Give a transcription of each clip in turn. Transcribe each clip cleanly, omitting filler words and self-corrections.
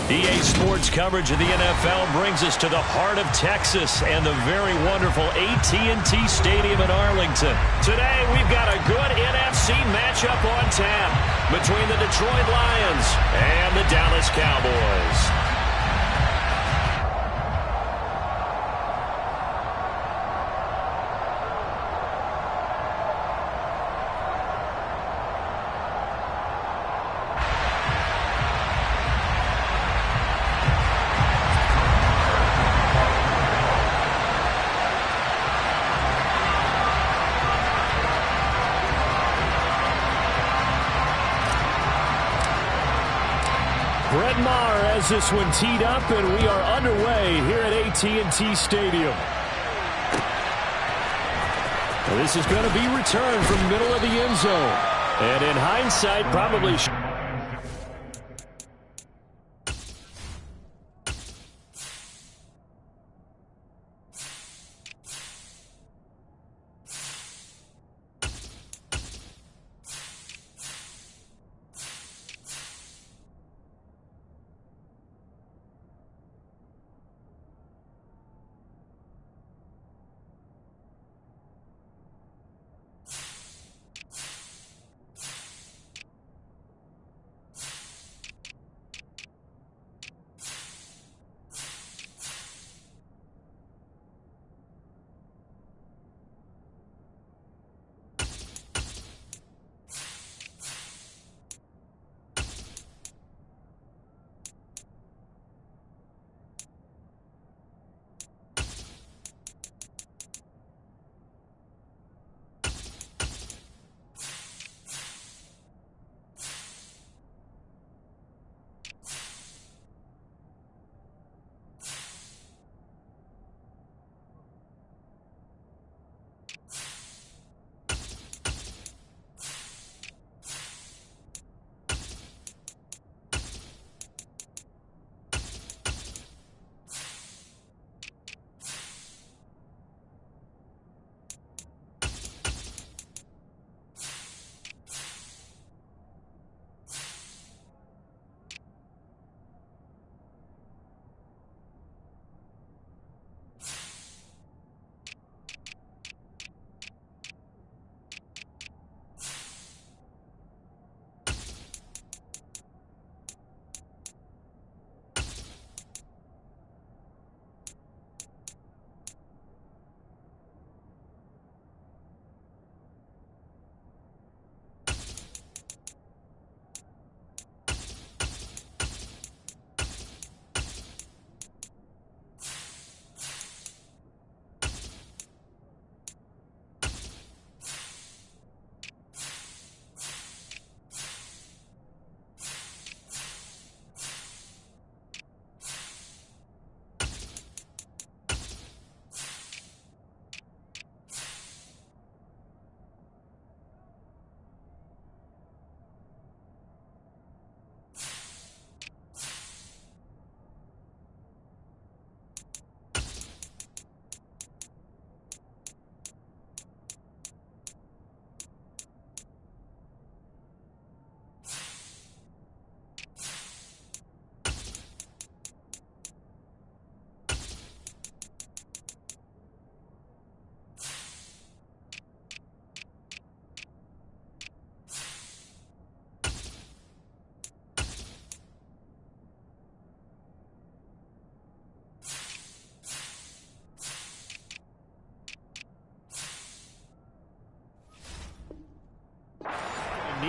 EA Sports coverage of the NFL brings us to the heart of Texas and the very wonderful AT&T Stadium in Arlington. Today, we've got a good NFC matchup on tap between the Detroit Lions and the Dallas Cowboys. Brett Maher has this one teed up, and we are underway here at AT&T Stadium. Well, this is going to be returned from the middle of the end zone. And in hindsight, probably...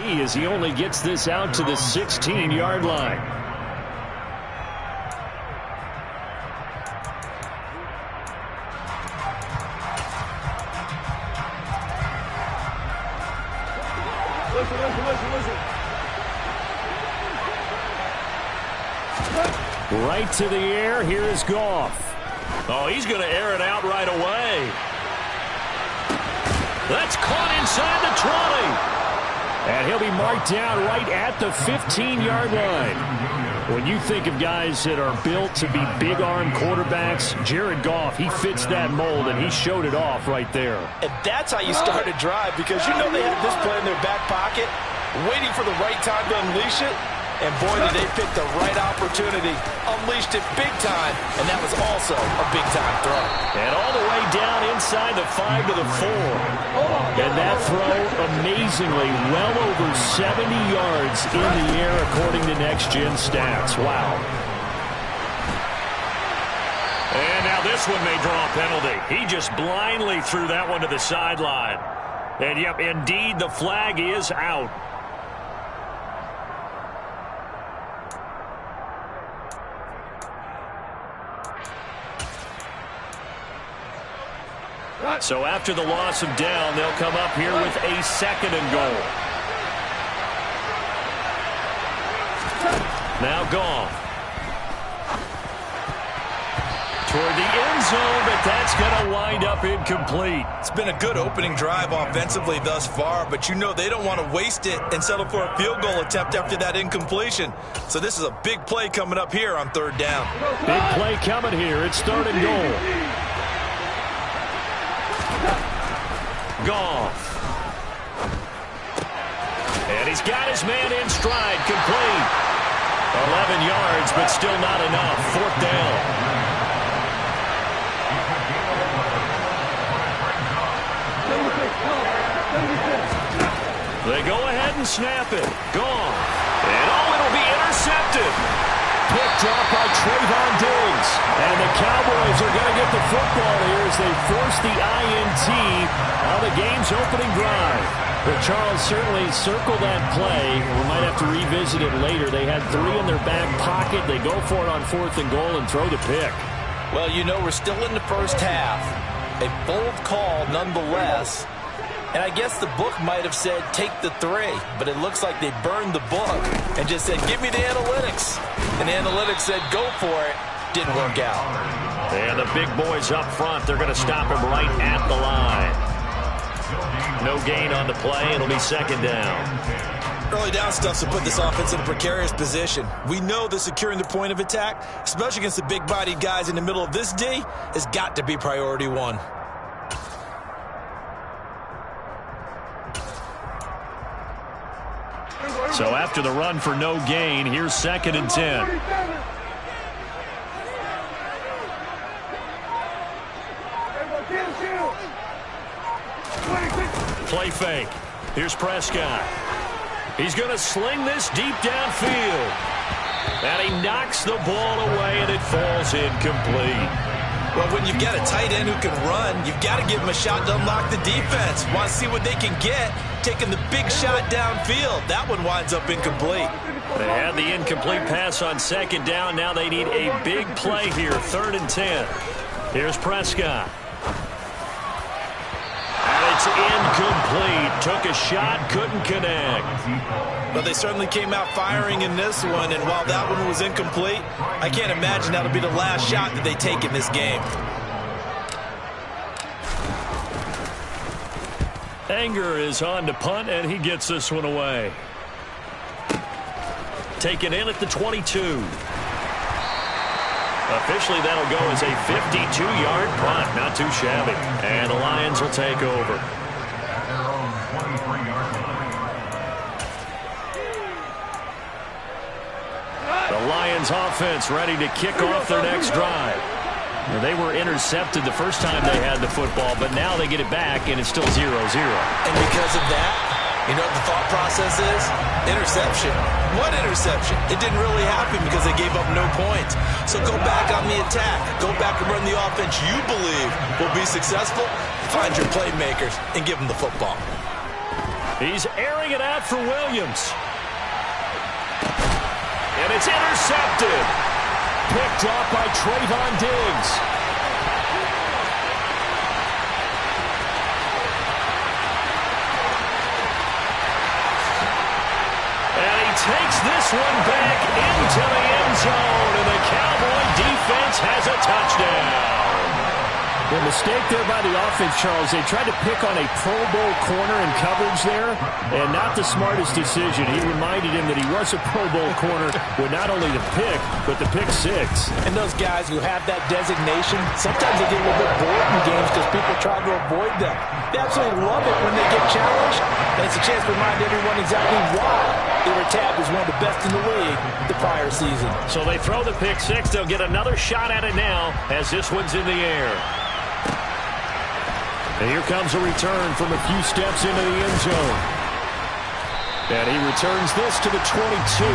As he only gets this out to the 16-yard line. Listen. Right to the air. Here is Goff. Oh, he's going to air it out right away. That's caught inside the 20. And he'll be marked down right at the 15-yard line. When you think of guys that are built to be big-arm quarterbacks, Jared Goff, he fits that mold, and he showed it off right there. And that's how you start a drive, because you know they have this play in their back pocket, waiting for the right time to unleash it. And boy, did they pick the right opportunity. Unleashed it big time, and that was also a big-time throw. And all the way down inside the 5 to the 4. And that throw, amazingly, well over 70 yards in the air, according to Next Gen Stats. Wow. And now this one may draw a penalty. He just blindly threw that one to the sideline. And, yep, indeed, the flag is out. So after the loss of down, they'll come up here with a 2nd and goal. Now Goff. Toward the end zone, but that's going to wind up incomplete. It's been a good opening drive offensively thus far, but you know they don't want to waste it and settle for a field goal attempt after that incompletion. So this is a big play coming up here on 3rd down. Big play coming here. It's 3rd and goal. Goff. And he's got his man in stride, complete. 11 yards, but still not enough. 4th down. They go ahead and snap it. Goff. And it'll be intercepted. Pick drop by Trayvon Diggs. And the Cowboys are going to get the football here as they force the INT on the game's opening drive. But Charles, certainly circle that play. We might have to revisit it later. They had 3 in their back pocket. They go for it on 4th and goal and throw the pick. Well, you know, we're still in the first half. A bold call nonetheless. And I guess the book might have said take the 3, but it looks like they burned the book and just said give me the analytics. And the analytics said go for it. Didn't work out. And the big boys up front, they're going to stop him right at the line. No gain on the play. It'll be 2nd down. Early down stuff to put this offense in a precarious position. We know that securing the point of attack, especially against the big-bodied guys in the middle of this D, has got to be priority 1. So after the run for no gain, here's 2nd and 10. Play fake. Here's Prescott. He's going to sling this deep downfield. And he knocks the ball away, and it falls incomplete. Well, when you've got a tight end who can run, you've got to give him a shot to unlock the defense. Want to see what they can get, taking the big shot downfield. That one winds up incomplete. They had the incomplete pass on 2nd down. Now they need a big play here, 3rd and 10. Here's Prescott. And it's incomplete. Took a shot, couldn't connect. But they certainly came out firing in this one, and while that one was incomplete, I can't imagine that'll be the last shot that they take in this game. Anger is on to punt, and he gets this one away. Taken in at the 22. Officially, that'll go as a 52-yard punt. Not too shabby. And the Lions will take over. The Lions offense ready to kick off their next drive. They were intercepted the first time they had the football, but now they get it back, and it's still 0-0. And because of that, you know what the thought process is? Interception. What interception? It didn't really happen because they gave up no points. So go back on the attack. Go back and run the offense you believe will be successful. Find your playmakers and give them the football. He's airing it out for Williams. And it's intercepted. Pick drop by Trayvon Diggs. And he takes this one back into the end zone, and the Cowboy defense has a touchdown. The mistake there by the offense, Charles, they tried to pick on a Pro Bowl corner in coverage there, and not the smartest decision. He reminded him that he was a Pro Bowl corner with not only the pick, but the pick six. And those guys who have that designation, sometimes they get a little bit bored in games because people try to avoid them. They absolutely love it when they get challenged, and it's a chance to remind everyone exactly why they were tagged as one of the best in the league the prior season. So they throw the pick six. They'll get another shot at it now as this one's in the air. And here comes a return from a few steps into the end zone. And he returns this to the 22.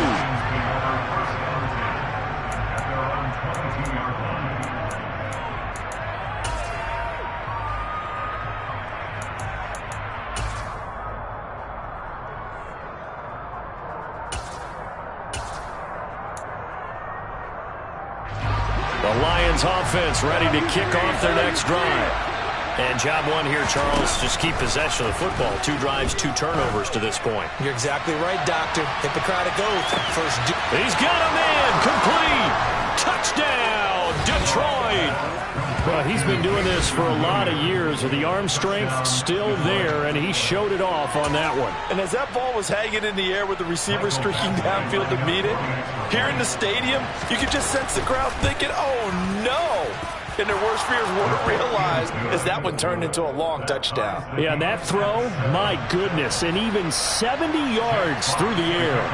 The Lions offense ready to kick off their next drive. And job one here, Charles, just keep possession of the football. 2 drives, 2 turnovers to this point. You're exactly right, Doctor. Hippocratic oath. First. He's got a man. Complete. Touchdown, Detroit. Well, he's been doing this for a lot of years. The arm strength still there, and he showed it off on that one. And as that ball was hanging in the air with the receiver streaking downfield to meet it, here in the stadium, you could just sense the crowd thinking, oh, no. And their worst fears weren't realized as that one turned into a long touchdown. Yeah, and that throw, my goodness, and even 70 yards through the air.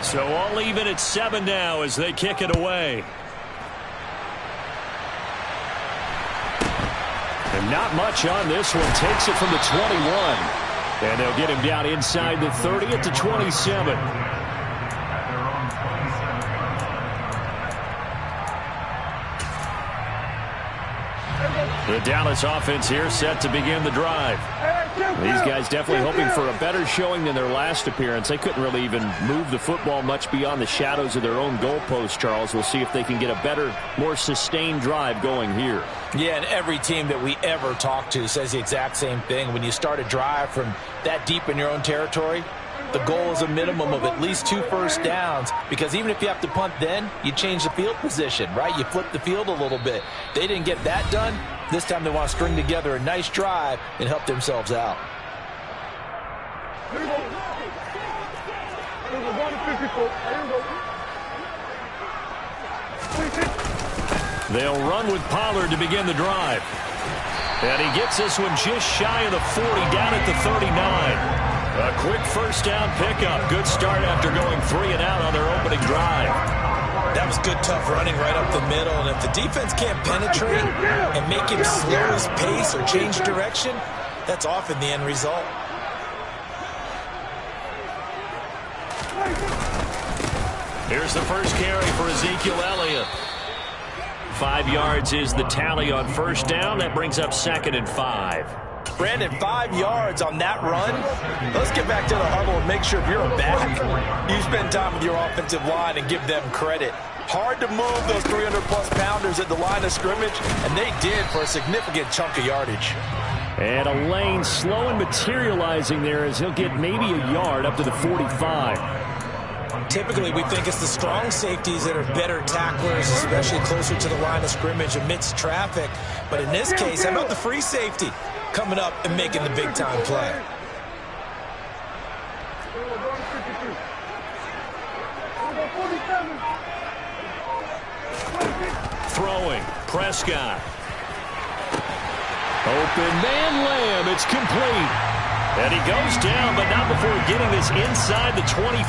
So all even at 7 now as they kick it away. And not much on this one. Takes it from the 21. And they'll get him down inside the 30 at the 27. The Dallas offense here set to begin the drive. These guys definitely hoping for a better showing than their last appearance. They couldn't really even move the football much beyond the shadows of their own goalpost, Charles. We'll see if they can get a better, more sustained drive going here. Yeah, and every team that we ever talk to says the exact same thing. When you start a drive from that deep in your own territory, the goal is a minimum of at least 2 first downs, because even if you have to punt then, you change the field position, right? You flip the field a little bit. They didn't get that done. This time they want to string together a nice drive and help themselves out. They'll run with Pollard to begin the drive. And he gets this one just shy of the 40, down at the 39. A quick first down pickup. Good start after going 3 and out on their opening drive. That was good, tough running right up the middle. And if the defense can't penetrate and make him slow his pace or change direction, that's often the end result. Here's the first carry for Ezekiel Elliott. 5 yards is the tally on first down. That brings up 2nd and 5. Brandon, 5 yards on that run. Let's get back to the huddle and make sure if you're a back, you spend time with your offensive line and give them credit. Hard to move those 300-plus pounders at the line of scrimmage, and they did for a significant chunk of yardage. And a lane slow and materializing there as he'll get maybe a yard up to the 45. Typically, we think it's the strong safeties that are better tacklers, especially closer to the line of scrimmage amidst traffic. But in this case, how about the free safety coming up and making the big-time play? Throwing, Prescott. Open man, Lamb. It's complete. And he goes down, but not before getting this inside the 25.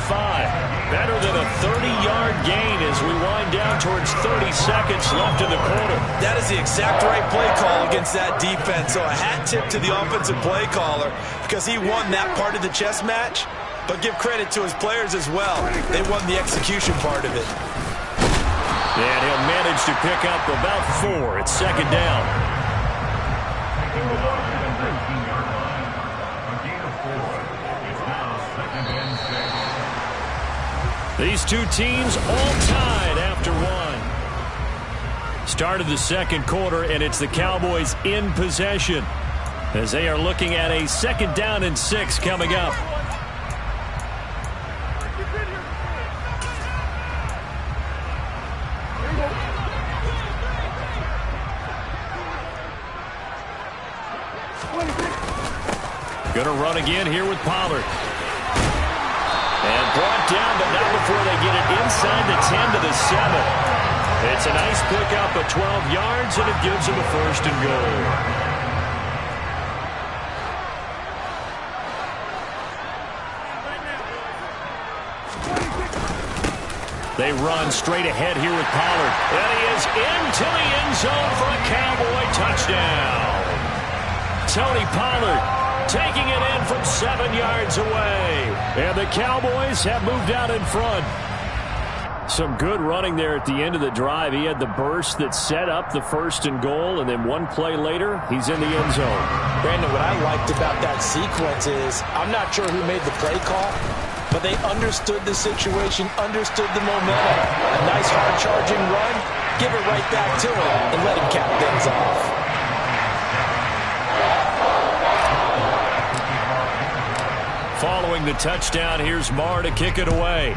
Better than a 30-yard gain as we wind down towards 30 seconds left in the quarter. That is the exact right play call against that defense. So a hat tip to the offensive play caller because he won that part of the chess match. But give credit to his players as well. They won the execution part of it. And he'll manage to pick up about 4. It's 2nd down. These two teams all tied after 1. Start of the 2nd quarter, and it's the Cowboys in possession as they are looking at a 2nd down and 6 coming up. Going to run again here with Pollard. And brought down, but not before they get it inside the 10 to the 7. It's a nice pickup of 12 yards, and it gives them a first and goal. They run straight ahead here with Pollard. And he is into the end zone for a Cowboy touchdown. Tony Pollard taking it in from 7 yards away. And the Cowboys have moved out in front. Some good running there at the end of the drive. He had the burst that set up the first and goal, and then one play later, he's in the end zone. Brandon, what I liked about that sequence is I'm not sure who made the play call, but they understood the situation, understood the momentum. A nice hard-charging run, give it right back to him, and let him cap things off. Following the touchdown, here's Marr to kick it away.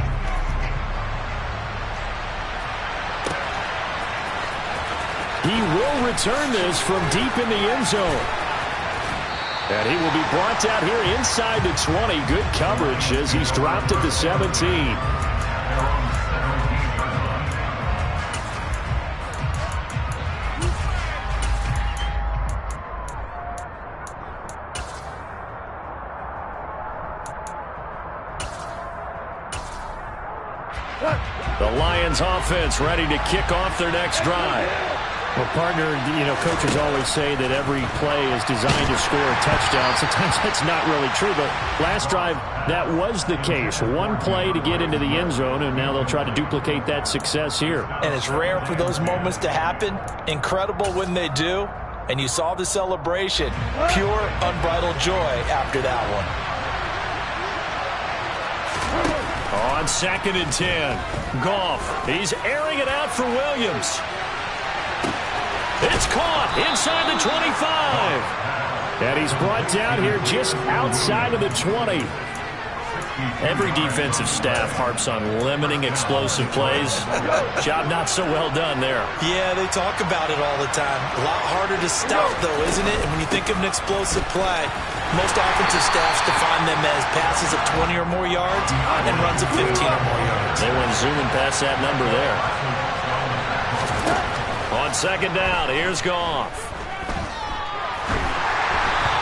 He will return this from deep in the end zone. And he will be brought down here inside the 20. Good coverage as he's dropped at the 17. The Lions offense ready to kick off their next drive. Well, partner, coaches always say that every play is designed to score a touchdown. Sometimes that's not really true, but last drive, that was the case. One play to get into the end zone, and now they'll try to duplicate that success here. And it's rare for those moments to happen. Incredible when they do. And you saw the celebration. Pure, unbridled joy after that one. On 2nd and 10, Goff. He's airing it out for Williams. It's caught inside the 25. And he's brought down here just outside of the 20. Every defensive staff harps on limiting explosive plays. Job not so well done there. Yeah, they talk about it all the time. A lot harder to stop, though, isn't it? And when you think of an explosive play, most offensive staffs define them as passes of 20 or more yards and runs of 15 or more yards. They went zooming past that number there. On 2nd down, here's Goff.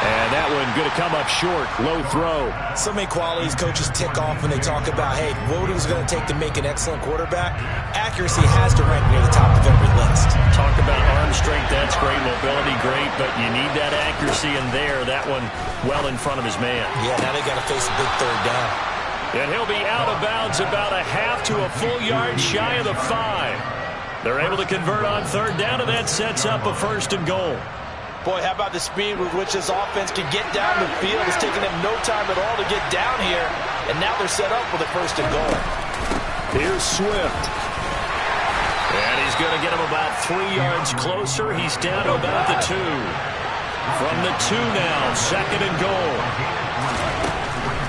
And that one going to come up short. Low throw. So many qualities coaches tick off when they talk about, hey, what is it going to take to make an excellent quarterback? Accuracy has to rank near the top of every list. Talk about arm strength, that's great. Mobility, great. But you need that accuracy in there. That one well in front of his man. Yeah, now they got to face a big 3rd down. And he'll be out of bounds about a half to a full yard shy of the 5. They're able to convert on 3rd down, and that sets up a 1st and goal. Boy, how about the speed with which this offense can get down the field? It's taking them no time at all to get down here, and now they're set up with a 1st and goal. Here's Swift. And he's going to get him about 3 yards closer. He's down to about the 2. From the 2 now, 2nd and goal.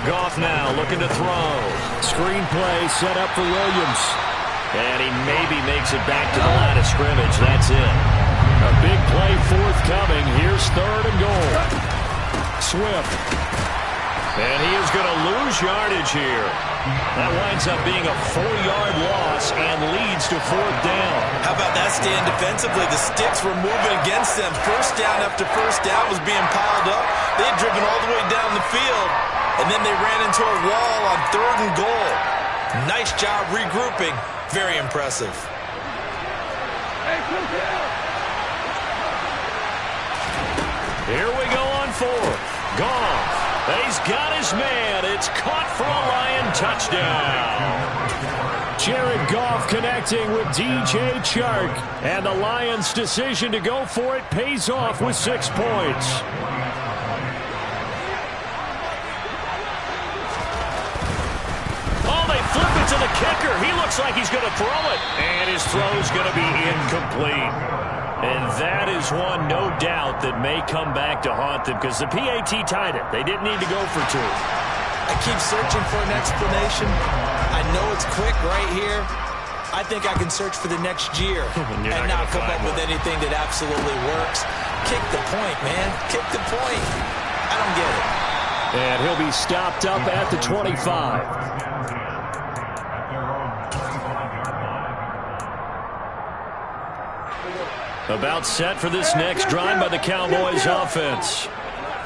Goff now looking to throw. Screen play set up for Williams. And he maybe makes it back to the line of scrimmage. That's it. A big play forthcoming. Here's 3rd and goal. Swift. And he is going to lose yardage here. That winds up being a 4-yard loss and leads to 4th down. How about that stand defensively? The sticks were moving against them. 1st down after 1st down was being piled up. They had driven all the way down the field, and then they ran into a wall on 3rd and goal. Nice job regrouping. Very impressive. Here we go on 4th. Goff. He's got his man. It's caught for a Lion touchdown. Jared Goff connecting with DJ Chark. And the Lions' decision to go for it pays off with 6 points. To the kicker. He looks like he's going to throw it. And his throw's going to be incomplete. And that is one, no doubt, that may come back to haunt them because the PAT tied it. They didn't need to go for 2. I keep searching for an explanation. I know it's quick right here. I think I can search for the next year and not come up with anything that absolutely works. Kick the point, man. Kick the point. I don't get it. And he'll be stopped up at the 25. About set for this next drive by the Cowboys offense.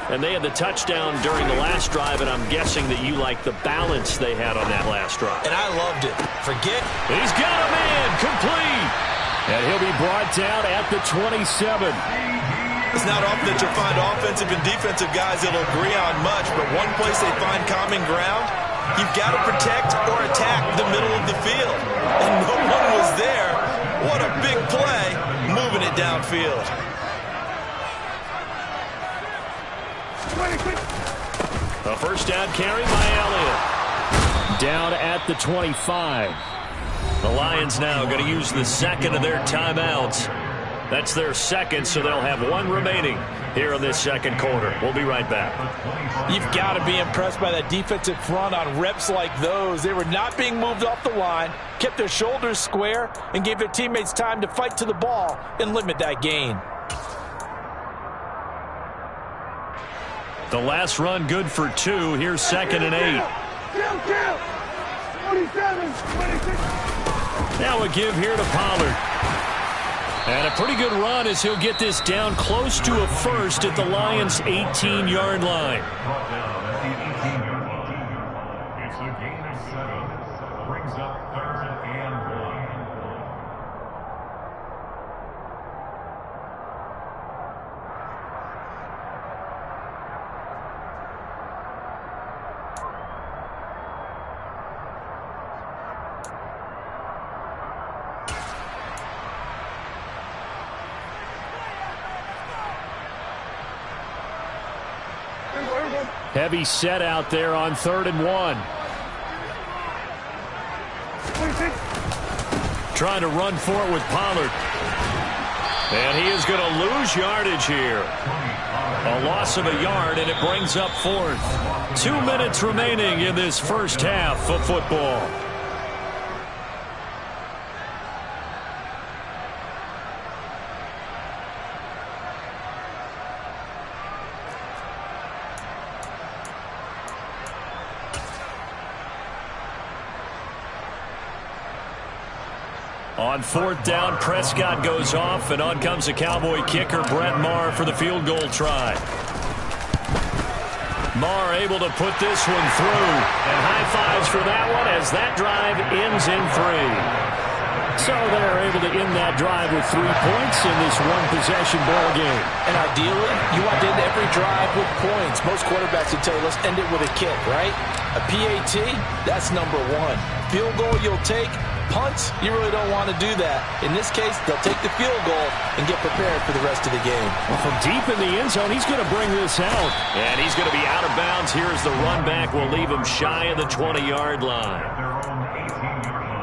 And they had the touchdown during the last drive, and I'm guessing that you like the balance they had on that last drive. And I loved it. He's got a man, complete. And he'll be brought down at the 27. It's not often that you'll find offensive and defensive guys that'll agree on much, but one place they find common ground, you've got to protect or attack the middle of the field. And no one was there. What a big play, moving it downfield. A first down carry by Elliott. Down at the 25. The Lions now going to use the second of their timeouts. That's their second, so they'll have one remaining here in this second quarter. We'll be right back. You've got to be impressed by that defensive front on reps like those. They were not being moved off the line, kept their shoulders square, and gave their teammates time to fight to the ball and limit that gain. The last run good for 2. Here's 2nd and 8. Now a give here to Pollard. And a pretty good run as he'll get this down close to a first at the Lions' 18-yard line. It's a gain of 7. Brings up 3rd and 1. Heavy set out there on 3rd and 1. Trying to run for it with Pollard. And he is going to lose yardage here. A loss of a yard, and it brings up 4th. 2 minutes remaining in this first half of football. On 4th down, Prescott goes off, and on comes the Cowboy kicker, Brett Maher, for the field goal try. Maher able to put this one through, and high fives for that one as that drive ends in 3. So they're able to end that drive with 3 points in this one-possession ball game. And ideally, you want to end every drive with points. Most quarterbacks would tell you, let's end it with a kick, right? A PAT, that's number 1. Field goal you'll take. Punts, you really don't want to do that. In this case, they'll take the field goal and get prepared for the rest of the game. Well, from deep in the end zone, he's going to bring this out. And he's going to be out of bounds. Here's the run back. We'll leave him shy of the 20-yard line. Their own 18-yard line.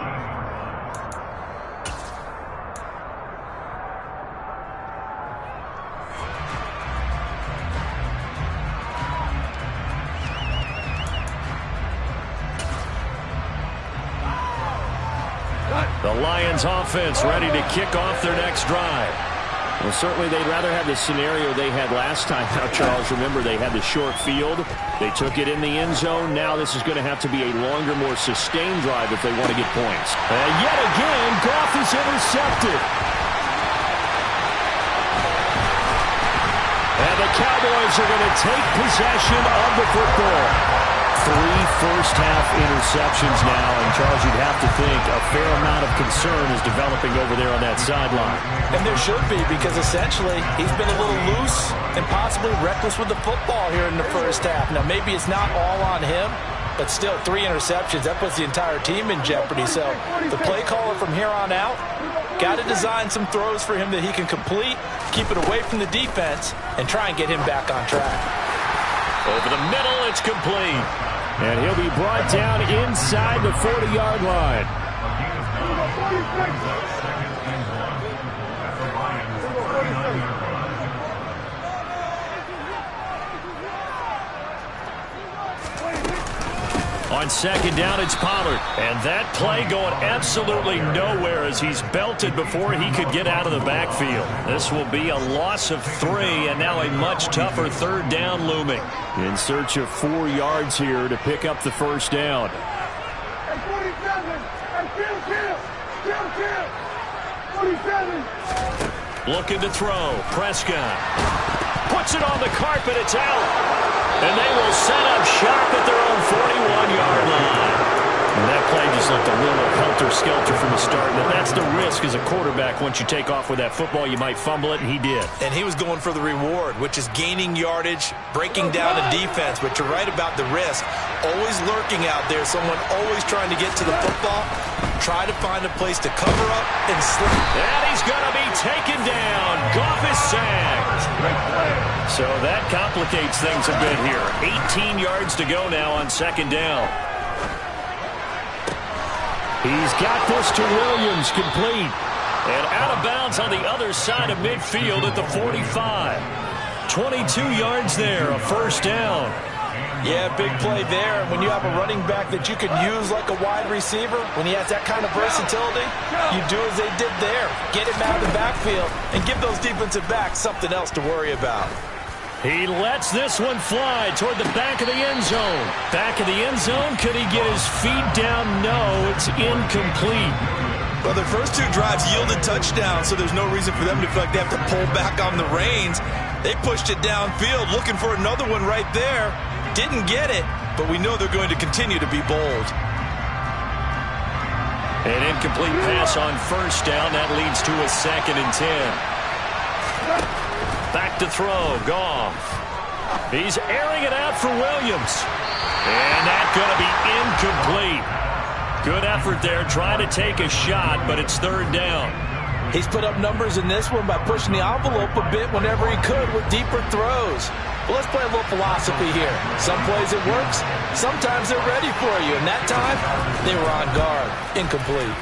The Lions offense ready to kick off their next drive. Well, certainly they'd rather have the scenario they had last time. Now, Charles, remember, they had the short field. They took it in the end zone. Now this is going to have to be a longer, more sustained drive if they want to get points. And yet again, Goff is intercepted. And the Cowboys are going to take possession of the football. 3 first-half interceptions now, and Charles, you'd have to think a fair amount of concern is developing over there on that sideline. And there should be, because essentially he's been a little loose and possibly reckless with the football here in the first half. Now, maybe it's not all on him, but still 3 interceptions. That puts the entire team in jeopardy. So the play caller from here on out got to design some throws for him that he can complete, keep it away from the defense, and try and get him back on track. Over the middle, it's complete. And he'll be brought down inside the 40-yard line. On On second down, it's Pollard. And that play going absolutely nowhere as he's belted before he could get out of the backfield. This will be a loss of 3, and now a much tougher third down looming. In search of 4 yards here to pick up the first down. Looking to throw. Prescott puts it on the carpet. It's out. And they will set up shop at their own 41-yard line. And that play just looked a little helter-skelter from the start. And that's the risk as a quarterback. Once you take off with that football, you might fumble it, and he did. And he was going for the reward, which is gaining yardage, breaking down a defense. But you're right about the risk. Always lurking out there, someone always trying to get to the football. Try to find a place to cover up and slip. And he's going to be taken down. Goff is sacked. So that complicates things a bit here. 18 yards to go now on second down. He's got this to Williams, complete. And out of bounds on the other side of midfield at the 45. 22 yards there, a first down. Yeah, big play there. And when you have a running back that you can use like a wide receiver, when he has that kind of versatility, you do as they did there. Get him out of the backfield and give those defensive backs something else to worry about. He lets this one fly toward the back of the end zone. Back of the end zone. Could he get his feet down? No, it's incomplete. Well, their first 2 drives yielded touchdowns, so there's no reason for them to feel like they have to pull back on the reins. They pushed it downfield, looking for another one right there. Didn't get it, but we know they're going to continue to be bold. An incomplete pass on first down. That leads to a 2nd and 10. Back to throw. Goff. He's airing it out for Williams. And that's going to be incomplete. Good effort there, trying to take a shot, but it's third down. He's put up numbers in this one by pushing the envelope a bit whenever he could with deeper throws. But let's play a little philosophy here. Some plays it works, sometimes they're ready for you. And that time, they were on guard. Incomplete.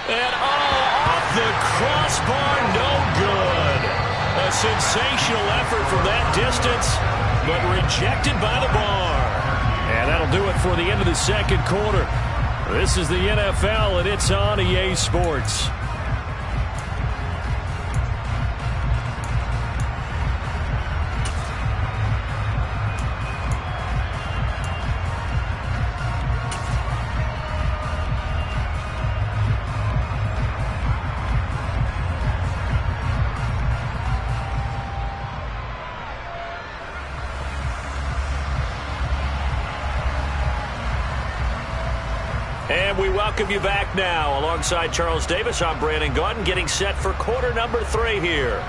And off the crossbar, no good. A sensational effort from that distance, but rejected by the bar. And that'll do it for the end of the second quarter. This is the NFL, and it's on EA Sports. And we welcome you back now. Alongside Charles Davis, I'm Brandon Gaudin, getting set for quarter number 3 here.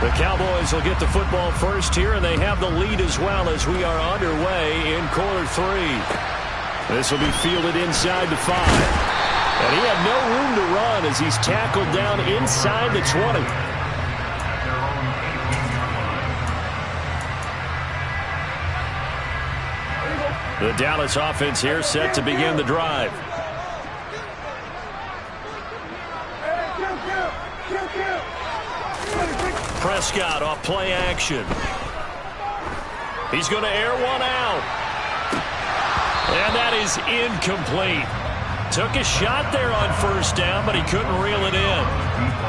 The Cowboys will get the football first here, and they have the lead as well as we are underway in quarter 3. This will be fielded inside the 5. And he had no room to run as he's tackled down inside the 20. The Dallas offense here set to begin the drive. Prescott off play action. He's going to air one out. And that is incomplete. Took a shot there on first down, but he couldn't reel it in.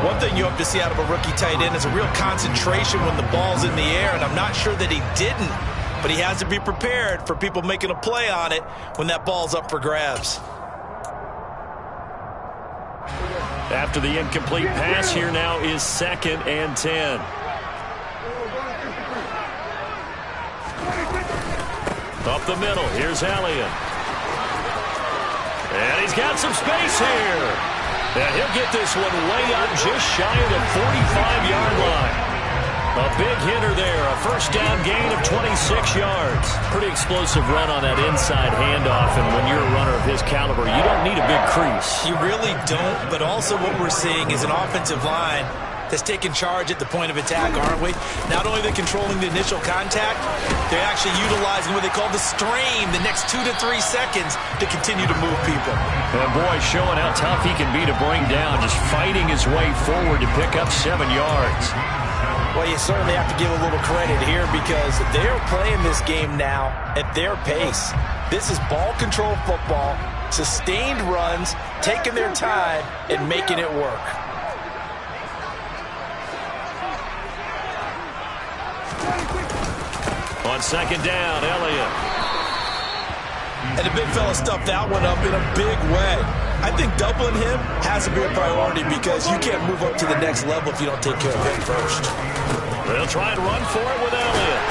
One thing you hope to see out of a rookie tight end is a real concentration when the ball's in the air, and I'm not sure that he didn't, but he has to be prepared for people making a play on it when that ball's up for grabs. After the incomplete pass, here now is 2nd and 10. Up the middle, here's Elliott. And he's got some space here. And he'll get this one way up just shy of the 45-yard line. A big hitter there, a first down gain of 26 yards. Pretty explosive run on that inside handoff, and when you're a runner of his caliber, you don't need a big crease. You really don't, but also what we're seeing is an offensive line that's taking charge at the point of attack, aren't we? Not only are they controlling the initial contact, they're actually utilizing what they call the strain, the next 2 to 3 seconds, to continue to move people. And boy, showing how tough he can be to bring down, just fighting his way forward to pick up 7 yards. Well, you certainly have to give a little credit here because they're playing this game now at their pace. This is ball control football, sustained runs, taking their time, and making it work. On second down, Elliott. And the big fella stuffed that one up in a big way. I think doubling him has to be a priority because you can't move up to the next level if you don't take care of him first. They'll try and run for it with Elliott.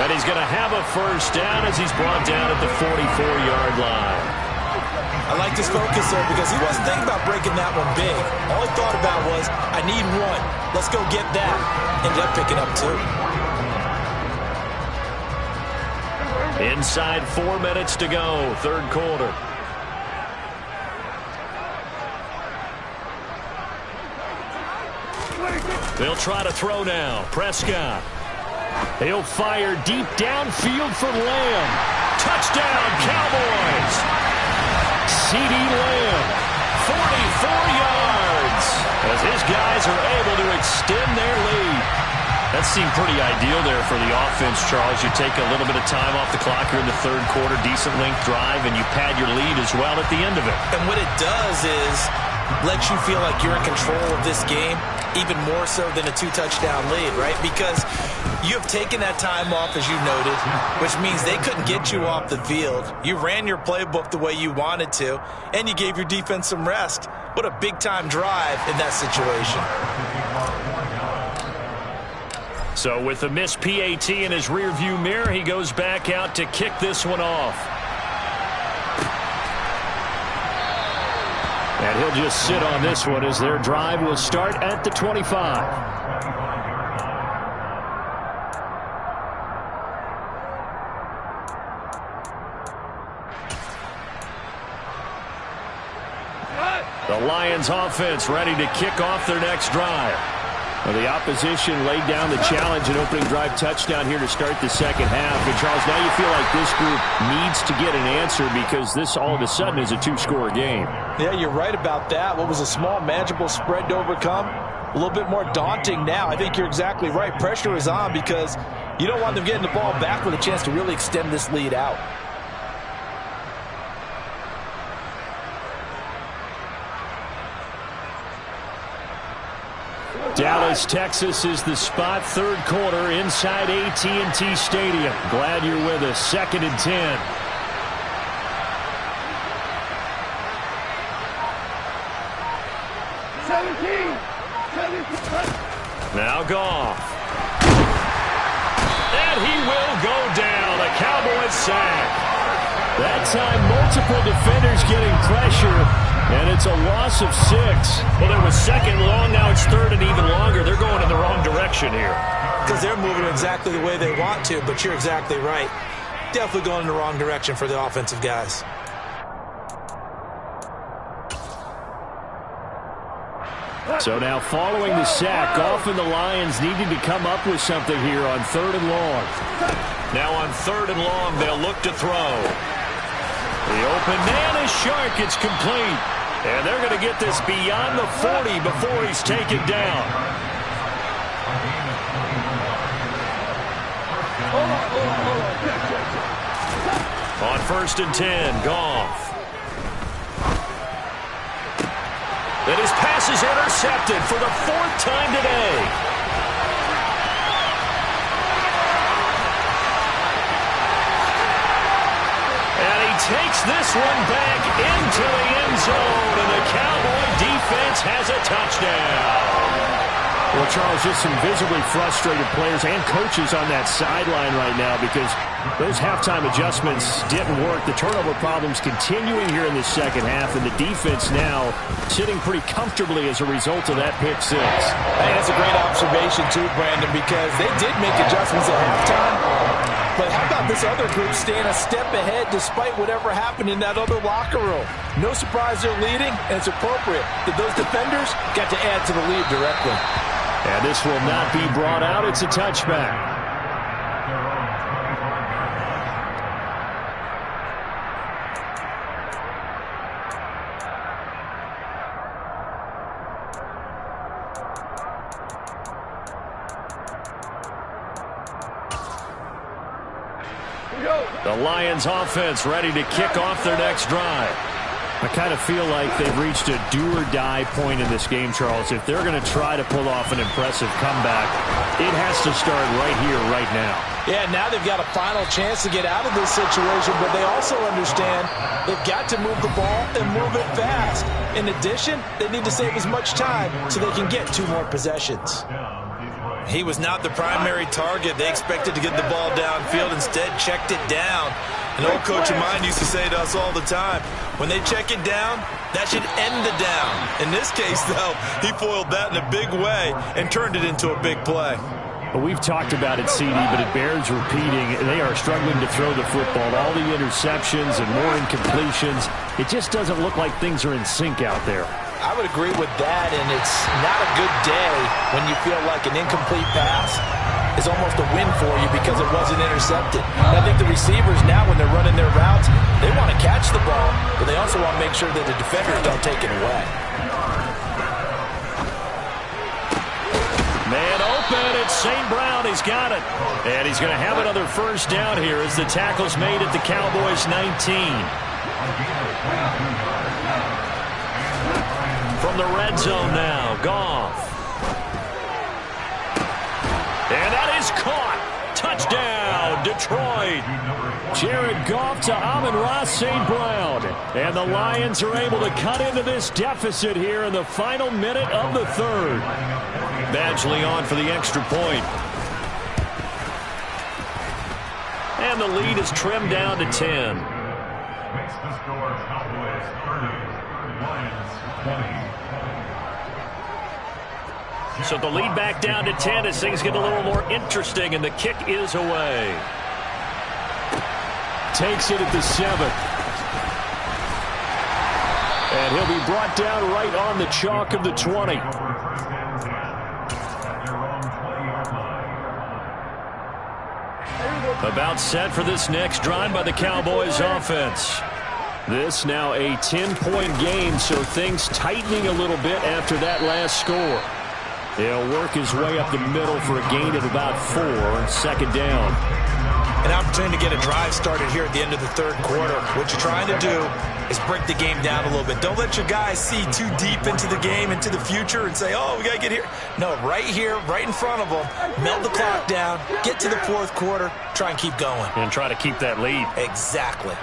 And he's going to have a first down as he's brought down at the 44-yard line. I like this focus there because he wasn't thinking about breaking that one big. All he thought about was, I need one. Let's go get that. Ended up picking up 2. Inside 4 minutes to go, third quarter. They'll try to throw now. Prescott. He'll fire deep downfield for Lamb. Touchdown, Cowboys. CeeDee Lamb, 44 yards, as his guys are able to extend their lead. That seemed pretty ideal there for the offense, Charles. You take a little bit of time off the clock here in the third quarter, decent length drive, and you pad your lead as well at the end of it. And what it does is lets you feel like you're in control of this game, even more so than a 2-touchdown lead, right? Because you have taken that time off, as you noted, which means they couldn't get you off the field. You ran your playbook the way you wanted to, and you gave your defense some rest. What a big-time drive in that situation. So with the missed PAT in his rearview mirror, he goes back out to kick this one off. And he'll just sit on this one as their drive will start at the 25. The Lions offense ready to kick off their next drive. Well, the opposition laid down the challenge and opening drive touchdown here to start the second half. And, Charles, now you feel like this group needs to get an answer because this all of a sudden is a 2-score game. Yeah, you're right about that. What was a small, manageable spread to overcome, a little bit more daunting now. I think you're exactly right. Pressure is on because you don't want them getting the ball back with a chance to really extend this lead out. Dallas, Texas is the spot, third quarter inside AT&T Stadium. Glad you're with us. 2nd and 10. Now Goff. And he will go down. A Cowboys sack. That time, multiple defenders getting pressure. And it's a loss of 6. Well, there was second long. Now it's third and even longer. They're going in the wrong direction here. Because they're moving exactly the way they want to, but you're exactly right. Definitely going in the wrong direction for the offensive guys. So now following the sack, Goff and the Lions needing to come up with something here on 3rd and long. Now on 3rd and long, they'll look to throw. The open man is Shark. It's complete. And they're going to get this beyond the 40 before he's taken down. On 1st and 10, Goff. And his pass is intercepted for the 4th time today. And he takes this one back into the end zone, and the Cowboy defense has a touchdown. Well, Charles, just some visibly frustrated players and coaches on that sideline right now because those halftime adjustments didn't work. The turnover problems continuing here in the second half, and the defense now sitting pretty comfortably as a result of that pick 6. I think that's a great observation too, Brandon, because they did make adjustments at halftime. But how about this other group staying a step ahead despite whatever happened in that other locker room? No surprise they're leading, and it's appropriate that those defenders got to add to the lead directly. And this will not be brought out. It's a touchback. The Lions offense ready to kick off their next drive. I kind of feel like they've reached a do-or-die point in this game, Charles. If they're going to try to pull off an impressive comeback, it has to start right here, right now. Yeah, now they've got a final chance to get out of this situation, but they also understand they've got to move the ball and move it fast. In addition, they need to save as much time so they can get 2 more possessions. He was not the primary target. They expected to get the ball downfield. Instead, checked it down. An old coach of mine used to say to us all the time, when they check it down, that should end the down. In this case, though, he foiled that in a big way and turned it into a big play. Well, we've talked about it, CD, but it bears repeating. They are struggling to throw the football. All the interceptions and more incompletions. It just doesn't look like things are in sync out there. I would agree with that, and it's not a good day when you feel like an incomplete pass is almost a win for you because it wasn't intercepted. And I think the receivers now, when they're running their routes, they want to catch the ball, but they also want to make sure that the defenders don't take it away. Man open, it's St. Brown. He's got it. And he's going to have another first down here as the tackle's made at the Cowboys' 19. From the red zone now, Goff. And that is caught. Touchdown, Detroit. Jared Goff to Amon-Ra St. Brown. And the Lions are able to cut into this deficit here in the final minute of the third. Badgley on for the extra point. And the lead is trimmed down to 10. Makes the score Cowboys 30, Lions 20. So the lead back down to 10 as things get a little more interesting, and the kick is away. Takes it at the 7. And he'll be brought down right on the chalk of the 20. About set for this next drive by the Cowboys offense. This now a 10-point game, so things tightening a little bit after that last score. He'll work his way up the middle for a gain of about 4 on second down. An opportunity to get a drive started here at the end of the third quarter. What you're trying to do is break the game down a little bit. Don't let your guys see too deep into the game, into the future, and say, oh, we got to get here. No, right here, right in front of them, melt the clock down, get to the fourth quarter, try and keep going. And try to keep that lead. Exactly.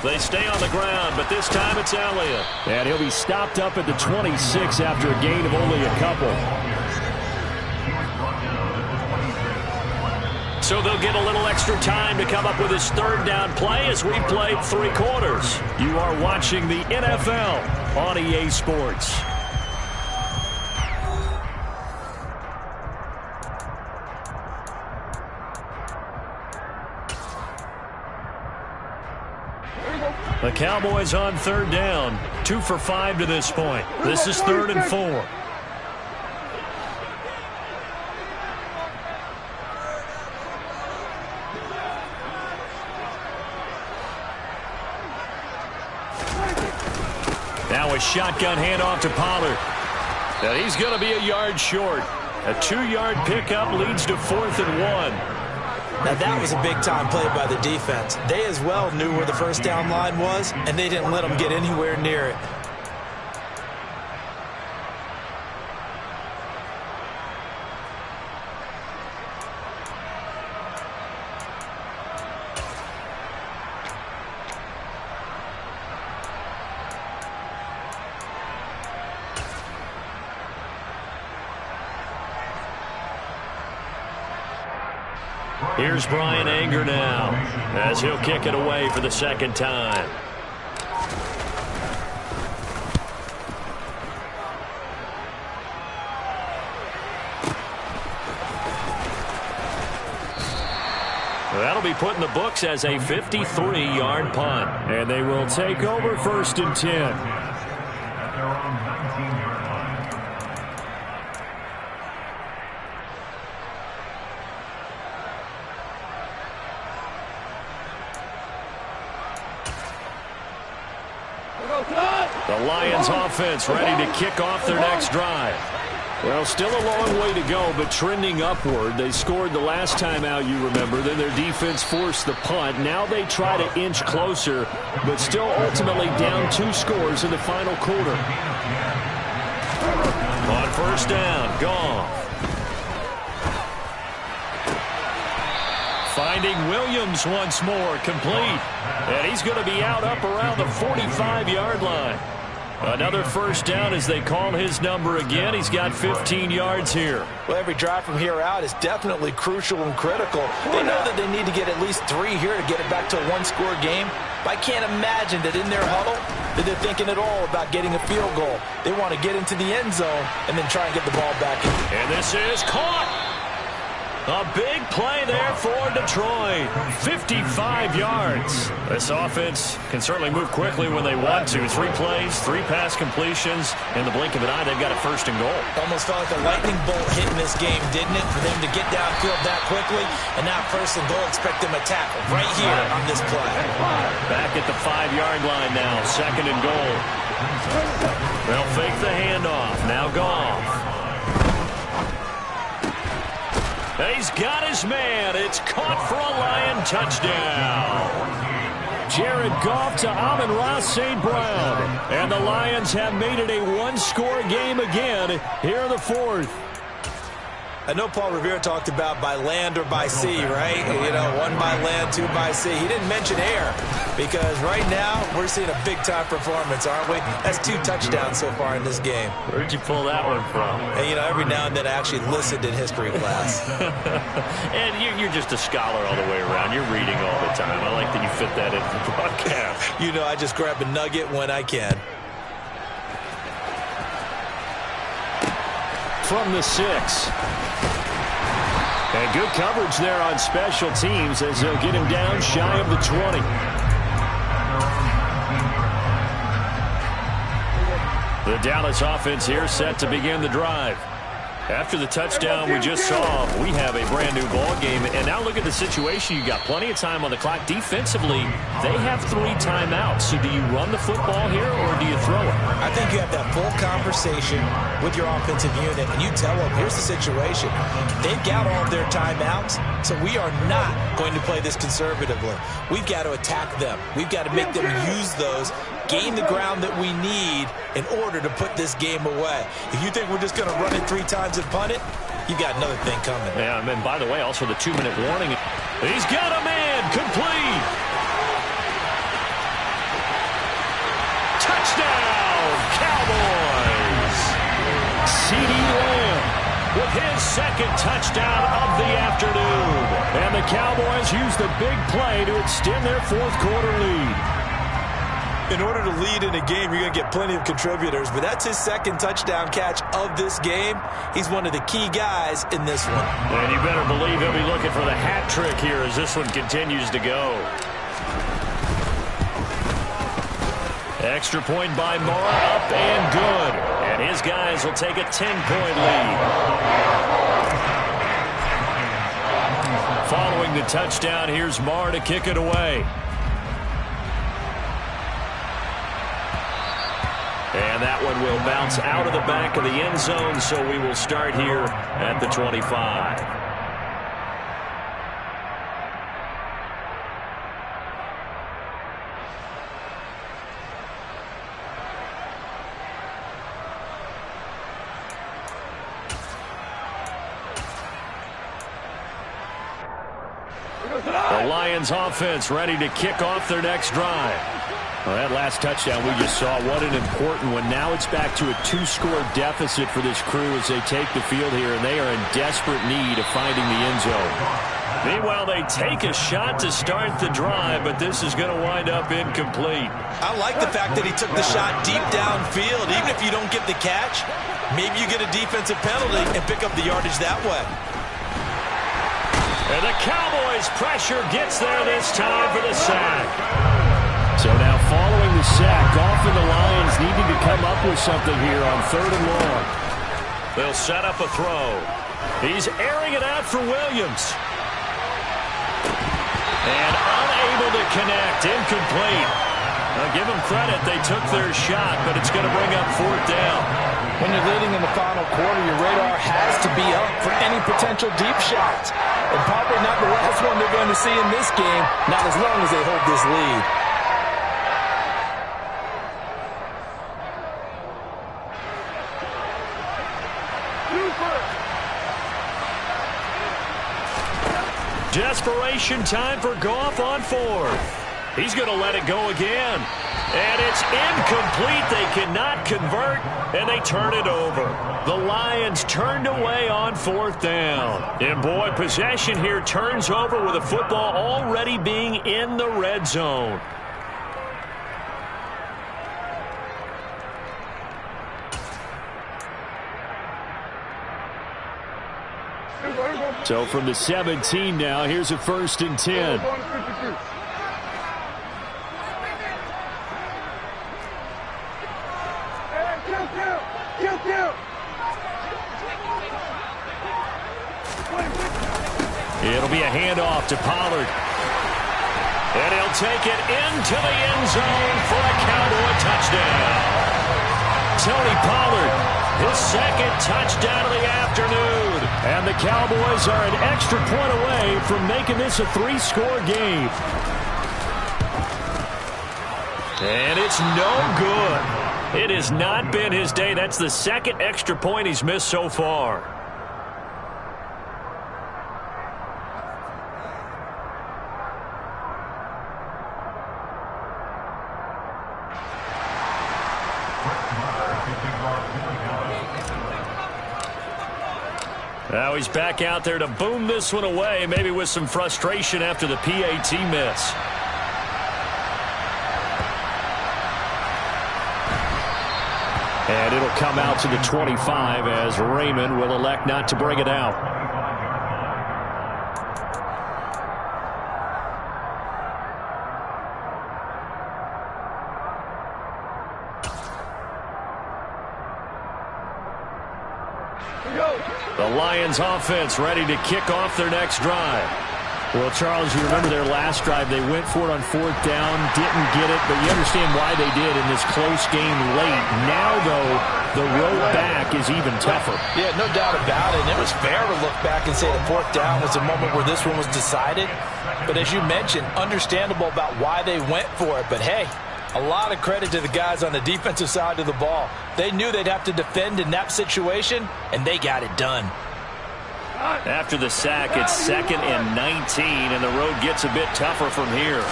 They stay on the ground, but this time it's Elliott. And he'll be stopped up at the 26 after a gain of only a couple. So they'll get a little extra time to come up with his third down play as we played 3 quarters. You are watching the NFL on EA Sports. The Cowboys on third down. 2 for 5 to this point. This is 3rd and 4. Now a shotgun handoff to Pollard. And he's going to be a yard short. A 2-yard pickup leads to 4th and 1. Now that was a big-time play by the defense. They as well knew where the first down line was, and they didn't let them get anywhere near it. Here's Brian Anger now as he'll kick it away for the second time. be put in the books as a 53-yard punt. And they will take over 1st and 10. At their own 19-yard line. The Lions offense ready to kick off their next drive. Well, still a long way to go, but trending upward. They scored the last time out, you remember. Then their defense forced the punt. Now they try to inch closer, but still ultimately down 2 scores in the final quarter. On 1st down, Goff. Finding Williams once more, complete. And he's going to be out up around the 45-yard line. Another 1st down as they call his number again. He's got 15 yards here. Well, every drive from here out is definitely crucial and critical. They know that they need to get at least 3 here to get it back to a 1-score game. But I can't imagine that in their huddle that they're thinking at all about getting a field goal. They want to get into the end zone and then try and get the ball back in. And this is caught. A big play there for Detroit. 55 yards. This offense can certainly move quickly when they want to. 3 plays, 3 pass completions. In the blink of an eye, they've got a 1st and goal. Almost felt like a lightning bolt hit in this game, didn't it? For them to get downfield that quickly. And now 1st and goal, expect them to tackle right here on this play. Back at the 5-yard line now. 2nd and goal. They'll fake the handoff. Now Goff. He's got his man. It's caught for a Lion touchdown. Jared Goff to Amon-Ra St. Brown. And the Lions have made it a 1-score game again here in the 4th. I know Paul Revere talked about by land or by sea, right? You know, 1 by land, 2 by sea. He didn't mention air because right now we're seeing a big-time performance, aren't we? That's 2 touchdowns so far in this game. Where'd you pull that one from? And, you know, every now and then I actually listened in history class. And you're just a scholar all the way around. You're reading all the time. I like that you fit that into the broadcast. You know, I just grab a nugget when I can. From the 6. And good coverage there on special teams as they'll get him down shy of the 20. The Dallas offense here set to begin the drive. After the touchdown we just saw, we have a brand new ball game. And now look at the situation. You got plenty of time on the clock. Defensively, they have 3 timeouts. So do you run the football here or do you throw it? I think you have that full conversation with your offensive unit, and you tell them, here's the situation. They've got all of their timeouts, so we are not going to play this conservatively. We've got to attack them. We've got to make them use those, gain the ground that we need in order to put this game away. If you think we're just going to run it 3 times and punt it, you've got another thing coming. Yeah, and by the way, also the 2-minute warning. He's got a man, complete. Touchdown, Cowboys. CeeDee Lamb with his 2nd touchdown of the afternoon. And the Cowboys use the big play to extend their 4th quarter lead. In order to lead in a game, you're going to get plenty of contributors, but that's his 2nd touchdown catch of this game. He's one of the key guys in this one. And you better believe he'll be looking for the hat trick here as this one continues to go. Extra point by Moore, up and good. And his guys will take a 10-point lead. Following the touchdown, here's Moore to kick it away. And that one will bounce out of the back of the end zone, so we will start here at the 25. The Lions offense ready to kick off their next drive. Well, that last touchdown we just saw, what an important one. Now it's back to a 2-score deficit for this crew as they take the field here, and they are in desperate need of finding the end zone. Meanwhile, they take a shot to start the drive, but this is going to wind up incomplete. I like the fact that he took the shot deep downfield. Even if you don't get the catch, maybe you get a defensive penalty and pick up the yardage that way. And the Cowboys' pressure gets there this time for the sack. So now following the sack, Goff and the Lions needing to come up with something here on 3rd and long. They'll set up a throw. He's airing it out for Williams. And unable to connect. Incomplete. Now give them credit. They took their shot, but it's going to bring up 4th down. When you're leading in the final quarter, your radar has to be up for any potential deep shots. And probably not the last one they're going to see in this game, not as long as they hold this lead. Desperation time for Goff on 4th. He's going to let it go again. And it's incomplete. They cannot convert, and they turn it over. The Lions turned away on 4th down. And, boy, possession here turns over with the football already being in the red zone. So from the 17 now, here's a 1st and 10. It'll be a handoff to Pollard. And he'll take it into the end zone for a Cowboy touchdown. Tony Pollard, his 2nd touchdown of the afternoon. And the Cowboys are an extra point away from making this a 3-score game. And it's no good. It has not been his day. That's the 2nd extra point he's missed so far. Now he's back out there to boom this one away, maybe with some frustration after the PAT miss. And it'll come out to the 25 as Raymond will elect not to bring it out. The Lions offense ready to kick off their next drive. Well, Charles, you remember their last drive. They went for it on 4th down, didn't get it, but you understand why they did in this close game late. Now, though, the road back is even tougher. Yeah, no doubt about it. And it was fair to look back and say the 4th down was a moment where this one was decided. But as you mentioned, understandable about why they went for it. But, hey, a lot of credit to the guys on the defensive side of the ball. They knew they'd have to defend in that situation, and they got it done. After the sack, it's 2nd and 19, and the road gets a bit tougher from here.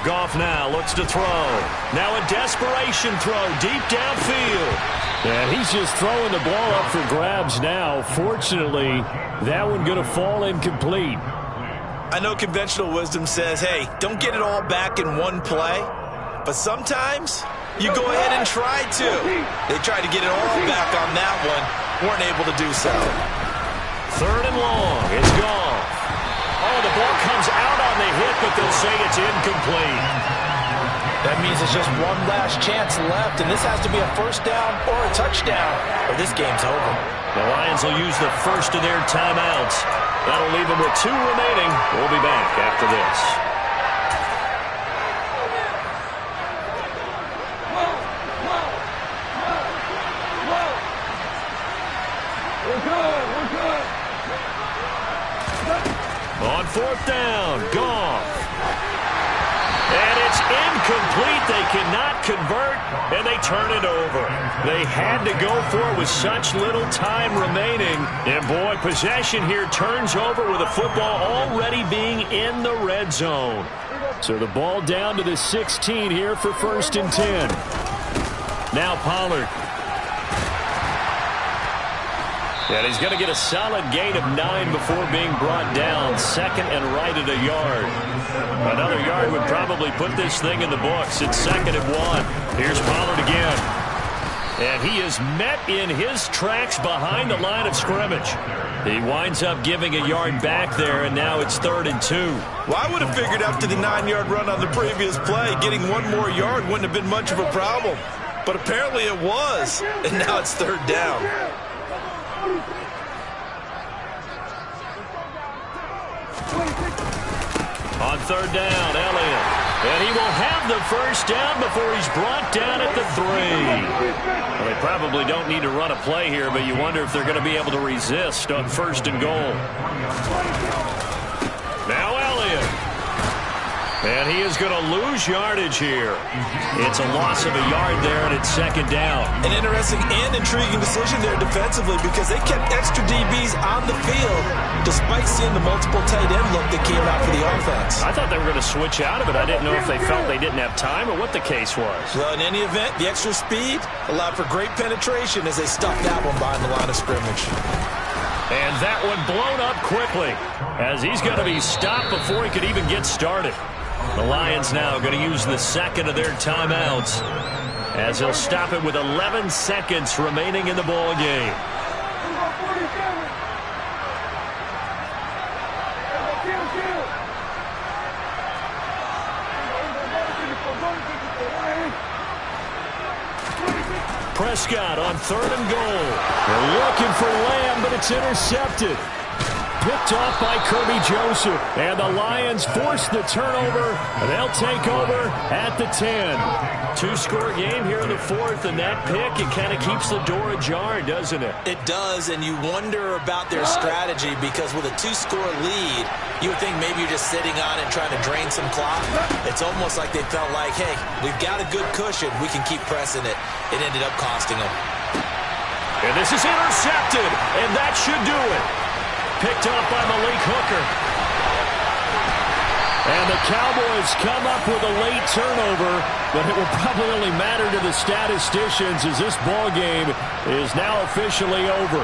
Goff now looks to throw. Now a desperation throw deep downfield. Yeah, he's just throwing the ball up for grabs now. Fortunately, that one going to fall incomplete. I know conventional wisdom says, hey, don't get it all back in one play. But sometimes you go ahead and try to. They tried to get it all back on that one. Weren't able to do so. 3rd and long. It's gone. Oh, the ball comes out on the hit, but they'll say it's incomplete. That means it's just one last chance left, and this has to be a 1st down or a touchdown, or this game's over. The Lions will use the first of their timeouts. That'll leave them with 2 remaining. We'll be back after this. On 4th down, Goff. And it's incomplete. They cannot convert, and they turn it over. They had to go for it with such little time remaining. And, boy, possession here turns over with the football already being in the red zone. So the ball down to the 16 here for 1st and 10. Now Pollard. And he's going to get a solid gain of 9 before being brought down. 2nd and right at a yard. Another yard would probably put this thing in the books. It's 2nd and 1. Here's Pollard again. And he is met in his tracks behind the line of scrimmage. He winds up giving a yard back there, and now it's 3rd and 2. Well, I would have figured after the 9-yard run on the previous play, getting one more yard wouldn't have been much of a problem. But apparently it was, and now it's 3rd down. On 3rd down, Elliott. And he will have the first down before he's brought down at the 3. Well, they probably don't need to run a play here, but you wonder if they're going to be able to resist on 1st and goal. Now Elliott. And he is going to lose yardage here. It's a loss of a yard there, and it's 2nd down. An interesting and intriguing decision there defensively because they kept extra DBs on the field despite seeing the multiple tight end look that came out for the offense. I thought they were going to switch out of it. I didn't know if they felt they didn't have time or what the case was. Well, in any event, the extra speed allowed for great penetration as they stuffed that one behind the line of scrimmage. And that one blown up quickly as he's going to be stopped before he could even get started. The Lions now going to use the 2nd of their timeouts as they'll stop it with 11 seconds remaining in the ball game. Prescott on 3rd and goal. They're looking for Lamb, but it's intercepted. Picked off by Kirby Joseph. And the Lions force the turnover, and they'll take over at the 10. 2-score game here in the 4th, and that pick, it kind of keeps the door ajar, doesn't it? It does, and you wonder about their strategy because with a 2-score lead, you would think maybe you're just sitting on it and trying to drain some clock. It's almost like they felt like, hey, we've got a good cushion. We can keep pressing it. It ended up costing them. And this is intercepted, and that should do it. Picked off by Malik Hooker. And the Cowboys come up with a late turnover, but it will probably only matter to the statisticians as this ball game is now officially over.